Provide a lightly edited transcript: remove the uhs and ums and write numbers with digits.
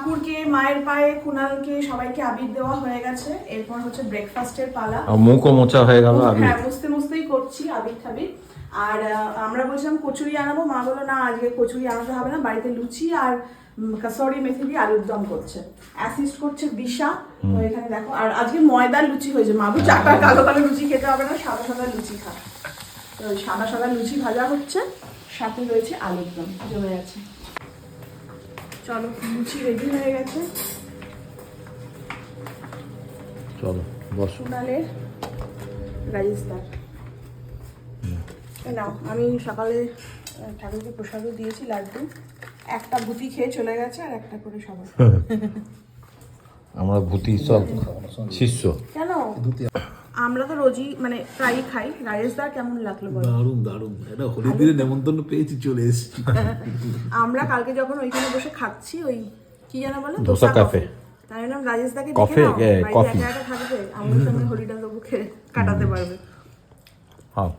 ঠাকুরকে, মায়ের পায়ে, কুনালকে সবাইকে আবির দেওয়া হয়ে গেছে। এরপর হচ্ছে ব্রেকফাস্টের পালা। মুখও মোছা হয়ে গেল আবির। হ্যাঁ, মুছতেই করছি আবির ঠাবির। আর আমরা বলছিলাম কচুরি আনাবো, মা বললো না আজকে কচুরি আনাতে হবে না, বাড়িতে লুচি আর কাসরি মেথি দিয়ে আলুর দম করছে, অ্যাসিস্ট করছে দিশা। তো এখানে দেখো, আর আজকে ময়দার লুচি হয়েছে, মা বলছে চাকা কালো কালো লুচি খেতে হবে না, সাদা সাদা লুচি খা। তো সাদা সাদা লুচি ভাজা হচ্ছে, সাথে রয়েছে আলুর দম জমে গেছে। চলো, লুচি রেডি হয়ে গেছে। চলো বস। কুনালের রাইসদার নাও, আমি সকালে ঠাকুরকে প্রসাদও দিয়েছি, লাড্ডু। একটা ভুতি খেয়ে চলে গেছে, আর একটা করে সবাই। আমরা ভূতি সব শিষ্য। কেন? আমরা তো রোজই মানে প্রায়ই খাই। রাইসদার কেমন লাগলো বলো? দারুণ দারুণ, এটা হোলির দিনে নেমন্তন্ন পেয়েছি, চলে এসেছি। আমরা কালকে যখন ওইখানে বসে খাচ্ছি, ওই কি যেন বলে, ধোসা কাফে, তাই নাম রাজেশদাকে কফি, দেখে নাও, কফি। একা একা থাকবে, আমাদের সঙ্গে হোলিটা তবু কাটাতে পারবে। হ্যাঁ।